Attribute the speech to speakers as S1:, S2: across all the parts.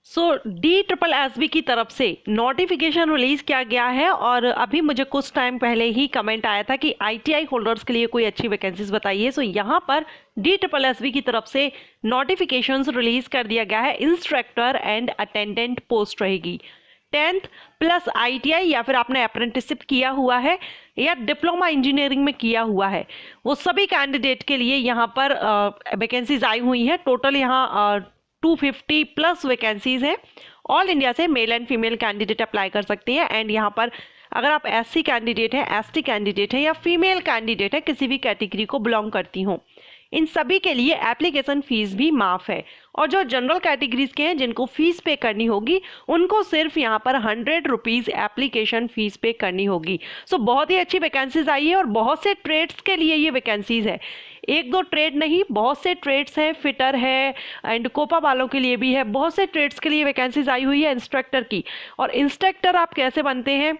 S1: सो DSSB की तरफ से नोटिफिकेशन रिलीज किया गया है और अभी मुझे कुछ टाइम पहले ही कमेंट आया था कि ITI होल्डर्स के लिए कोई अच्छी वैकेंसीज बताइए। सो यहाँ पर DSSB की तरफ से नोटिफिकेशन रिलीज कर दिया गया है। इंस्ट्रक्टर एंड अटेंडेंट पोस्ट रहेगी 10th प्लस ITI या फिर आपने अप्रेंटिसशिप किया हुआ है या डिप्लोमा इंजीनियरिंग में किया हुआ है, वो सभी कैंडिडेट के लिए यहाँ पर वैकेंसीज आई हुई है। टोटल यहाँ 250 प्लस वैकेंसीज हैं। ऑल इंडिया से male and female candidate apply कर सकती हैं। एंड यहाँ पर अगर आप SC कैंडिडेट हैं, ST कैंडिडेट हैं या फीमेल कैंडिडेट है, किसी भी कैटेगरी को बिलोंग करती हों, इन सभी के लिए एप्लीकेशन फीस भी माफ है। और जो जनरल कैटेगरीज के हैं जिनको फीस पे करनी होगी, उनको सिर्फ यहाँ पर 100 रुपीज़ एप्लीकेशन फीस पे करनी होगी। सो बहुत ही अच्छी वैकेंसीज आई है और बहुत से ट्रेड्स के लिए ये वैकेंसीज है। एक दो ट्रेड नहीं, बहुत से ट्रेड्स हैं। फिटर है एंड कोपा वालों के लिए भी है। बहुत से ट्रेड्स के लिए वैकेंसीज आई हुई है इंस्ट्रक्टर की। और इंस्ट्रक्टर आप कैसे बनते हैं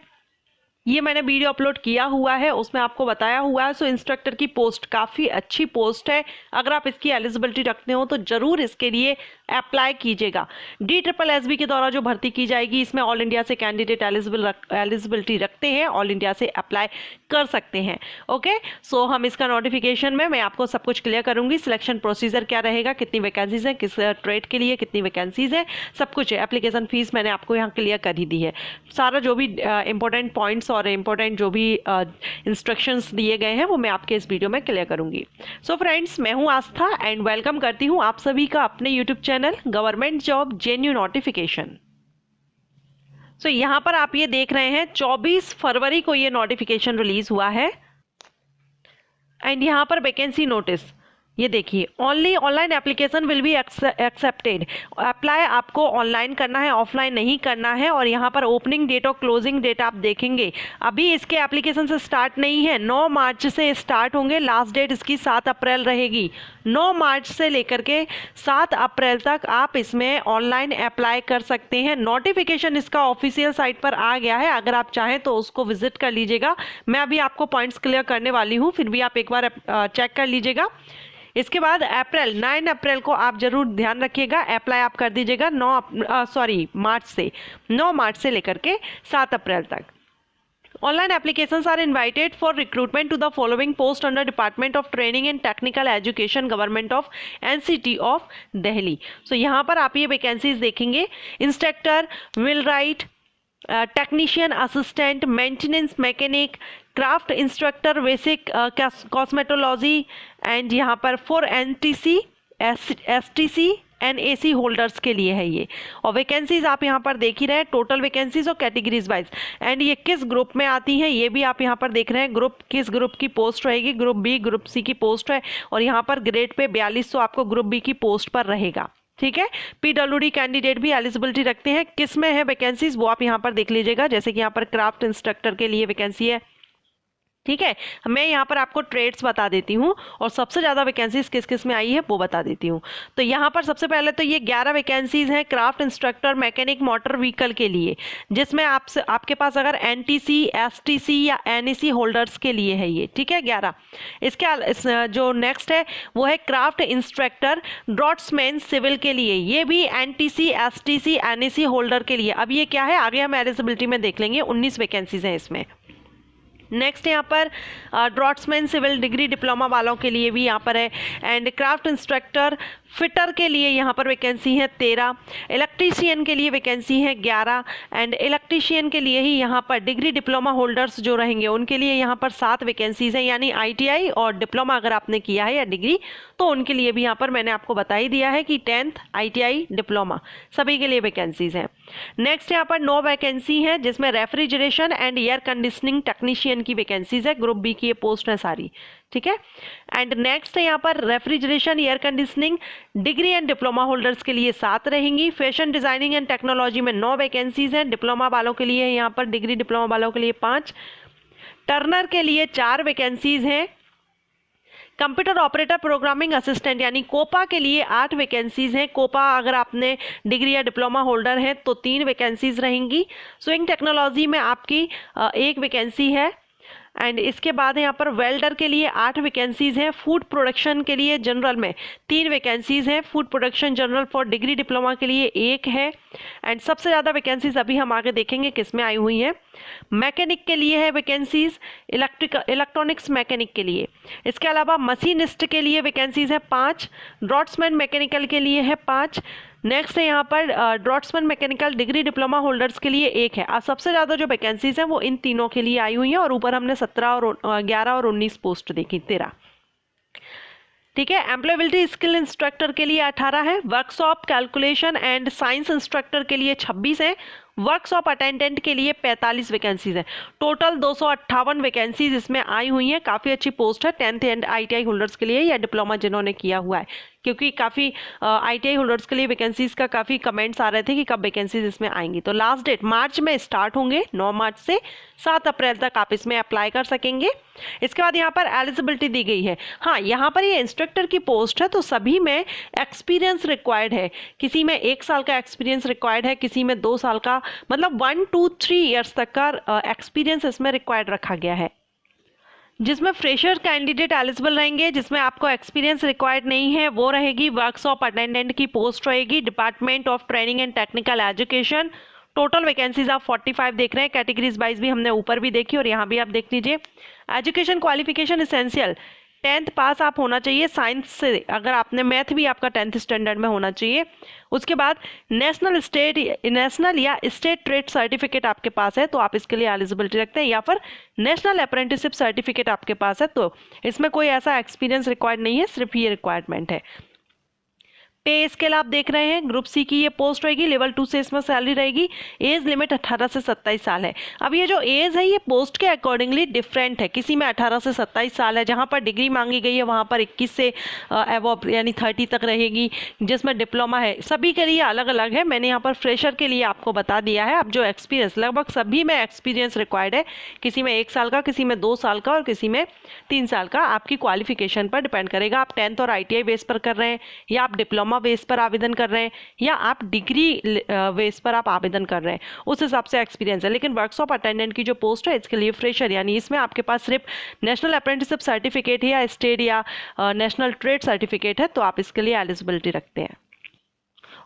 S1: ये मैंने वीडियो अपलोड किया हुआ है, उसमें आपको बताया हुआ है। सो इंस्ट्रक्टर की पोस्ट काफ़ी अच्छी पोस्ट है। अगर आप इसकी एलिजिबिलिटी रखते हो तो ज़रूर इसके लिए अप्लाई कीजिएगा। DSSB के द्वारा जो भर्ती की जाएगी, इसमें ऑल इंडिया से कैंडिडेट एलिजिबिलिटी रखते हैं, ऑल इंडिया से अप्लाई कर सकते हैं। ओके, सो हम इसका नोटिफिकेशन में मैं आपको सब कुछ क्लियर करूंगी। सिलेक्शन प्रोसीजर क्या रहेगा, कितनी वैकेंसीज हैं, किस ट्रेड के लिए कितनी वैकेंसीज हैं, सब कुछ है। एप्लीकेशन फीस मैंने आपको यहाँ क्लियर कर ही दी है। सारा जो भी इंपॉर्टेंट पॉइंट्स और इम्पोर्टेंट जो भी इंस्ट्रक्शंस दिए गए हैं वो मैं आपके इस वीडियो में क्लियर करूंगी। सो फ्रेंड्स, मैं हूं आस्था एंड वेलकम करती हूं आप सभी का अपने YouTube channel government job जेन्यू notification. सो यहाँ पर आप ये देख रहे हैं 24 फरवरी को ये नोटिफिकेशन रिलीज हुआ है। एंड यहाँ पर वैकेंसी नोटिस ये देखिए, only online application will be accepted. Apply आपको ऑनलाइन करना है, ऑफलाइन नहीं करना है। और यहाँ पर ओपनिंग डेट और क्लोजिंग डेट आप देखेंगे, अभी इसके एप्लीकेशन से स्टार्ट नहीं है, 9 मार्च से स्टार्ट होंगे। लास्ट डेट इसकी 7 अप्रैल रहेगी। 9 मार्च से लेकर के 7 अप्रैल तक आप इसमें ऑनलाइन अप्लाई कर सकते हैं। नोटिफिकेशन इसका ऑफिशियल साइट पर आ गया है, अगर आप चाहें तो उसको विजिट कर लीजिएगा। मैं अभी आपको पॉइंट्स क्लियर करने वाली हूँ, फिर भी आप एक बार चेक कर लीजिएगा। इसके बाद 9 अप्रैल को आप जरूर ध्यान रखिएगा, अप्लाई आप कर दीजिएगा मार्च से लेकर के 7 अप्रैल तक। Online applications are invited for recruitment to the following post under Department of Training and Technical Education, Government of NCT of Delhi. So यहाँ पर आप ये वैकेंसीज देखेंगे, instructor, millwright, technician assistant, maintenance mechanic, craft instructor, basic cosmetology and यहाँ पर 4 NTC, STC, NAC holders के लिए है ये। और वैकेंसीज आप यहाँ पर देख ही रहे हैं, टोटल वैकेंसीज और कैटेगरीज वाइज। एंड ये किस ग्रुप में आती हैं ये भी आप यहाँ पर देख रहे हैं, ग्रुप किस ग्रुप की पोस्ट रहेगी। ग्रुप B, ग्रुप C की पोस्ट है। और यहाँ पर ग्रेड पे 4200 आपको ग्रुप B की पोस्ट पर रहेगा। ठीक है, PWD कैंडिडेट भी एलिजिबिलिटी रखते हैं। किस में है वैकेंसीज वो आप यहाँ पर देख लीजिएगा। जैसे कि यहाँ पर क्राफ्ट इंस्ट्रक्टर के लिए वैकेंसी है। ठीक है, मैं यहाँ पर आपको ट्रेड्स बता देती हूँ और सबसे ज़्यादा वैकेंसीज किस किस में आई है वो बता देती हूँ। तो यहाँ पर सबसे पहले तो ये 11 वैकेंसीज हैं craft instructor mechanic motor vehicle के लिए, जिसमें आपके पास अगर NTC, STC या NAC होल्डर्स के लिए है ये। ठीक है, 11। इसके जो नेक्स्ट है वो है क्राफ्ट इंस्ट्रक्टर ड्रॉट्समैन सिविल के लिए, ये भी NTC, STC, NAC होल्डर के लिए। अब ये क्या है आगे हम एलिजिबिलिटी में देख लेंगे। 19 वैकेंसीज हैं इसमें। नेक्स्ट यहाँ पर ड्रॉट्समैन सिविल डिग्री डिप्लोमा वालों के लिए भी यहाँ पर है। एंड क्राफ्ट इंस्ट्रक्टर फिटर के लिए यहाँ पर वैकेंसी है 13। इलेक्ट्रीशियन के लिए वैकेंसी है 11। एंड इलेक्ट्रीशियन के लिए ही यहाँ पर डिग्री डिप्लोमा होल्डर्स जो रहेंगे उनके लिए यहाँ पर 7 वैकेंसीज हैं, यानी ITI और डिप्लोमा अगर आपने किया है या डिग्री तो उनके लिए भी यहाँ पर मैंने आपको बता ही दिया है कि 10th ITI डिप्लोमा सभी के लिए वैकेंसीज हैं। नेक्स्ट यहाँ पर 9 वैकेंसी है जिसमें refrigeration and air conditioning technician की वैकेंसीज है। ग्रुप B की ये पोस्ट है सारी। ठीक है, एंड नेक्स्ट है यहाँ पर refrigeration air conditioning degree and diploma holders के लिए 7 रहेंगी। फैशन डिजाइनिंग एंड टेक्नोलॉजी में 9 वैकेंसीज हैं, डिप्लोमा वालों के लिए यहाँ पर, डिग्री डिप्लोमा वालों के लिए 5। टर्नर के लिए 4 वैकेंसीज हैं। कंप्यूटर ऑपरेटर प्रोग्रामिंग असिस्टेंट यानी कोपा के लिए 8 वैकेंसीज हैं। कोपा अगर आपने डिग्री या डिप्लोमा होल्डर हैं तो 3 वैकेंसीज रहेंगी। स्विंग टेक्नोलॉजी में आपकी 1 वैकेंसी है। एंड इसके बाद यहाँ पर वेल्डर के लिए 8 वैकेंसीज हैं। फूड प्रोडक्शन के लिए जनरल में 3 वैकेंसीज हैं। Food production general for degree diploma के लिए 1 है। एंड सबसे ज़्यादा वैकेंसीज अभी हम आगे देखेंगे किस में आई हुई हैं। मैकेनिक के लिए है वैकेंसीज, इलेक्ट्रॉनिक्स मैकेनिक के लिए। इसके अलावा मशीनिस्ट के लिए वैकेंसीज है 5, ड्रॉट्समैन मैकेनिकल के लिए है 5। नेक्स्ट है यहाँ पर draughtsman mechanical degree diploma holders के लिए 1 है। अब सबसे ज़्यादा जो वैकेंसीज हैं वो इन तीनों के लिए आई हुई हैं और ऊपर हमने 17 और 11 और 19 पोस्ट देखी, 13। ठीक है। एम्प्लॉयबिलिटी स्किल इंस्ट्रक्टर के लिए 18 है। Workshop calculation and science instructor के लिए 26 है। वर्कशॉप अटेंडेंट के लिए 45 वैकेंसीज है। टोटल 258 वैकेंसीज इसमें आई हुई हैं। काफ़ी अच्छी पोस्ट है 10th एंड ITI होल्डर्स के लिए या डिप्लोमा जिन्होंने किया हुआ है, क्योंकि काफ़ी ITI होल्डर्स के लिए वैकेंसीज का काफ़ी कमेंट्स आ रहे थे कि कब वैकेंसीज इसमें आएंगी। तो लास्ट डेट मार्च में स्टार्ट होंगे, 9 मार्च से 7 अप्रैल तक आप इसमें अप्लाई कर सकेंगे। इसके बाद यहाँ पर एलिजिबिलिटी दी गई है। हाँ, यहाँ पर ये इंस्ट्रक्टर की पोस्ट है तो सभी में एक्सपीरियंस रिक्वायर्ड है। किसी में 1 साल का एक्सपीरियंस रिक्वायर्ड है, किसी में 2 साल का, मतलब 1 to 3 ईयर्स तक का एक्सपीरियंस इसमें रिक्वायर्ड रखा गया है। जिसमें फ्रेशर कैंडिडेट एलिजिबल रहेंगे, जिसमें आपको एक्सपीरियंस रिक्वायर्ड नहीं है वो रहेगी वर्कशॉप अटेंडेंट की पोस्ट रहेगी, department of training and technical education. Total vacancies आप 45 देख रहे हैं। कैटेगरीज वाइज भी हमने ऊपर भी देखी और यहाँ भी आप देख लीजिए। एजुकेशन क्वालिफिकेशन एसेंशियल 10th पास आप होना चाहिए साइंस से, अगर आपने मैथ भी आपका 10th स्टैंडर्ड में होना चाहिए। उसके बाद नेशनल या स्टेट ट्रेड सर्टिफिकेट आपके पास है तो आप इसके लिए एलिजिबिलिटी रखते हैं, या फिर नेशनल अप्रेंटिसशिप सर्टिफिकेट आपके पास है तो इसमें कोई ऐसा एक्सपीरियंस रिक्वायर्ड नहीं है, सिर्फ ये रिक्वायरमेंट है। पे स्केल आप देख रहे हैं, ग्रुप सी की ये पोस्ट रहेगी, लेवल 2 से इसमें सैलरी रहेगी। एज लिमिट 18 से 27 साल है। अब ये जो एज है ये पोस्ट के अकॉर्डिंगली डिफरेंट है। किसी में 18 से 27 साल है, जहाँ पर डिग्री मांगी गई है वहाँ पर 21 से अबव यानी 30 तक रहेगी। जिसमें डिप्लोमा है सभी के लिए अलग अलग है। मैंने यहाँ पर फ्रेशर के लिए आपको बता दिया है। अब जो एक्सपीरियंस, लगभग सभी में एक्सपीरियंस रिक्वायर्ड है। किसी में 1 साल का, किसी में 2 साल का और किसी में 3 साल का। आपकी क्वालिफिकेशन पर डिपेंड करेगा, आप 10th और ITI बेस पर कर रहे हैं या आप डिप्लोमा बेस पर आवेदन कर रहे हैं या आप डिग्री बेस पर आप आवेदन कर रहे हैं, उस हिसाब से एक्सपीरियंस है। लेकिन वर्कशॉप अटेंडेंट की जो पोस्ट है इसके लिए फ्रेशर, यानी इसमें आपके पास सिर्फ नेशनल अप्रेंटिसशिप सर्टिफिकेट है या स्टेट या नेशनल ट्रेड सर्टिफिकेट है तो आप इसके लिए एलिजिबिलिटी रखते हैं।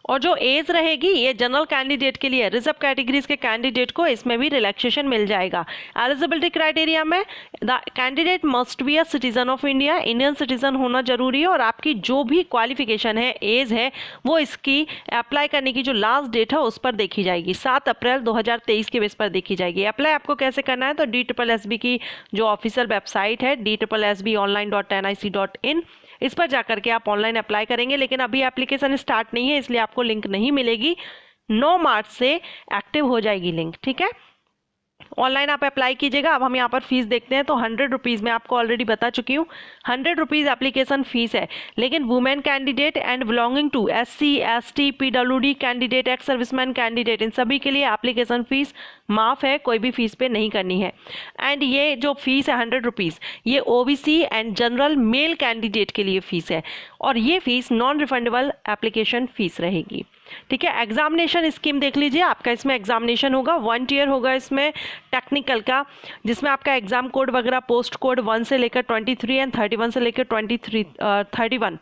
S1: और जो एज रहेगी ये जनरल कैंडिडेट के लिए, रिजर्व कैटेगरीज के कैंडिडेट को इसमें भी रिलैक्सेशन मिल जाएगा। एलिजिबिलिटी क्राइटेरिया में the candidate must be a citizen of India, Indian citizen होना जरूरी है। और आपकी जो भी क्वालिफिकेशन है, एज है, वो इसकी अप्लाई करने की जो लास्ट डेट है उस पर देखी जाएगी, 7 अप्रैल 2023 के बेस पर देखी जाएगी। अप्लाई आपको कैसे करना है तो DSSB की जो ऑफिशियल वेबसाइट है DSSBonline.nic.in, इस पर जाकर के आप ऑनलाइन अप्लाई करेंगे। लेकिन अभी एप्लीकेशन स्टार्ट नहीं है इसलिए आपको लिंक नहीं मिलेगी। 9 मार्च से एक्टिव हो जाएगी लिंक, ठीक है। ऑनलाइन आप अप्लाई कीजिएगा। अब हम यहाँ पर फीस देखते हैं तो 100 रुपीज़ में आपको ऑलरेडी बता चुकी हूँ, 100 रुपीज़ एप्लीकेशन फीस है। लेकिन women candidate and belonging to SC ST PWD candidate, ex serviceman candidate, इन सभी के लिए एप्लीकेशन फीस माफ़ है, कोई भी फीस पे नहीं करनी है। एंड ये जो फीस है 100 रुपीज़, ये OBC and general male candidate के लिए फ़ीस है और ये fees non refundable application fees रहेगी, ठीक है। एग्जामिनेशन स्कीम देख लीजिए, आपका इसमें एग्जामिनेशन होगा 1 ईयर होगा इसमें टेक्निकल का, जिसमें आपका एग्जाम कोड वगैरह पोस्ट कोड 1 से लेकर 23 एंड 31 से लेकर 31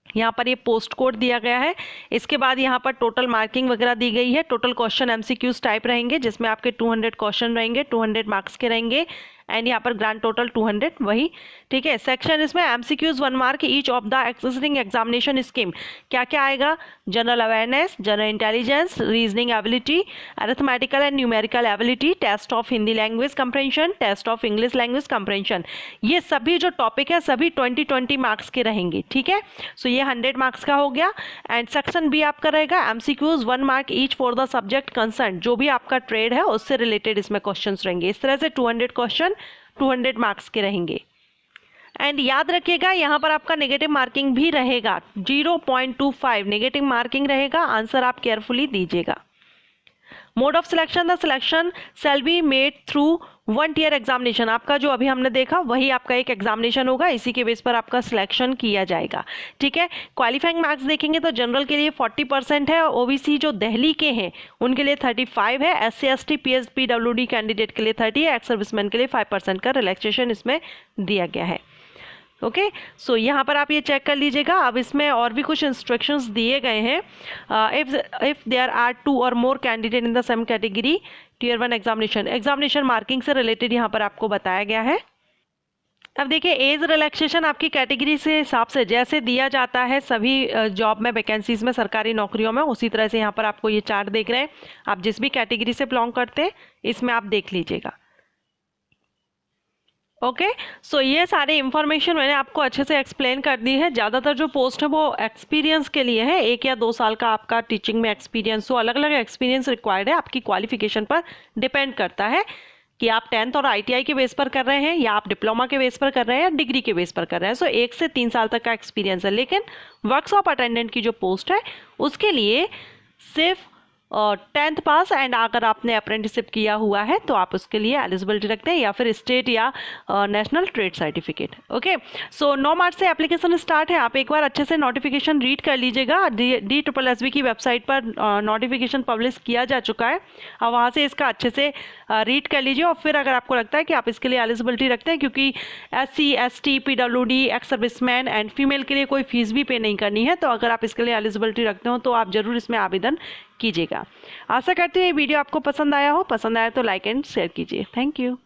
S1: यहाँ पर ये पोस्ट कोड दिया गया है। इसके बाद यहाँ पर टोटल मार्किंग वगैरह दी गई है। टोटल क्वेश्चन MCQs टाइप रहेंगे जिसमें आपके 200 क्वेश्चन रहेंगे, 200 मार्क्स के रहेंगे एंड यहाँ पर ग्रांड टोटल 200 वही, ठीक है। सेक्शन इसमें MCQs 1 mark each of the existing examination scheme. क्या क्या आएगा? General awareness, general intelligence, reasoning ability, arithmetical and numerical ability, test of Hindi language comprehension, test of English language comprehension. ये सभी जो टॉपिक है सभी 20 मार्क्स के रहेंगे, ठीक है। सो ये 100 मार्क्स का हो गया। एंड सेक्शन B आपका रहेगा MCQs 1 mark each for the subject concern. जो भी आपका ट्रेड है उससे रिलेटेड इसमें क्वेश्चन रहेंगे। इस तरह से 200 क्वेश्चन 200 मार्क्स के रहेंगे। एंड याद रखिएगा यहाँ पर आपका नेगेटिव मार्किंग भी रहेगा, 0.25 नेगेटिव मार्किंग रहेगा। आंसर आप केयरफुली दीजिएगा। Mode of selection, the selection shall be made through 1 year examination, आपका जो अभी हमने देखा वही आपका एक एग्जामिनेशन होगा, इसी के बेस पर आपका सिलेक्शन किया जाएगा। ठीक है, क्वालिफाइंग मार्क्स देखेंगे तो जनरल के लिए 40% है, ओबीसी जो दिल्ली के हैं उनके लिए 35 है, SC ST PWD कैंडिडेट के लिए 30 है, एक्स सर्विसमैन के लिए 5% का रिलैक्सेशन इसमें दिया गया है। ओके, सो यहाँ पर आप ये चेक कर लीजिएगा। अब इसमें और भी कुछ इंस्ट्रक्शंस दिए गए हैं। इफ देयर आर 2 और more candidate in the same category tier 1 examination marking से रिलेटेड यहाँ पर आपको बताया गया है। अब देखिए, एज रिलैक्सेशन आपकी कैटेगरी से हिसाब से जैसे दिया जाता है सभी जॉब में, वैकेंसीज में, सरकारी नौकरियों में, उसी तरह से यहाँ पर आपको ये चार्ट देख रहे हैं। आप जिस भी कैटेगरी से बिलोंग करते हैं इसमें आप देख लीजिएगा। ओके, सो ये सारी इंफॉर्मेशन मैंने आपको अच्छे से एक्सप्लेन कर दी है। ज़्यादातर जो पोस्ट है वो एक्सपीरियंस के लिए है, 1 या 2 साल का आपका टीचिंग में एक्सपीरियंस हो, अलग अलग एक्सपीरियंस रिक्वायर्ड है, आपकी क्वालिफिकेशन पर डिपेंड करता है कि आप 10th और ITI के बेस पर कर रहे हैं या आप डिप्लोमा के बेस पर कर रहे हैं या डिग्री के बेस पर कर रहे हैं। सो 1 से 3 साल तक का एक्सपीरियंस है। लेकिन वर्कशॉप अटेंडेंट की जो पोस्ट है उसके लिए सिर्फ 10th पास एंड अगर आपने अप्रेंटिसशिप किया हुआ है तो आप उसके लिए एलिजिबिलिटी रखते हैं, या फिर स्टेट या नेशनल ट्रेड सर्टिफिकेट। ओके, सो 9 मार्च से एप्लीकेशन स्टार्ट है। आप एक बार अच्छे से नोटिफिकेशन रीड कर लीजिएगा। DSSB की वेबसाइट पर नोटिफिकेशन पब्लिश किया जा चुका है, अब वहाँ से इसका अच्छे से रीड कर लीजिए। और फिर अगर आपको लगता है कि आप इसके लिए एलिजिबिलिटी रखते हैं, क्योंकि SC ST PWD ex serviceman and female के लिए कोई फीस भी पे नहीं करनी है, तो अगर आप इसके लिए एलिजिबिलिटी रखते हो तो आप जरूर इसमें आवेदन कीजिएगा। आशा करती हूँ ये वीडियो आपको पसंद आया हो। पसंद आया तो लाइक एंड शेयर कीजिए। Thank you.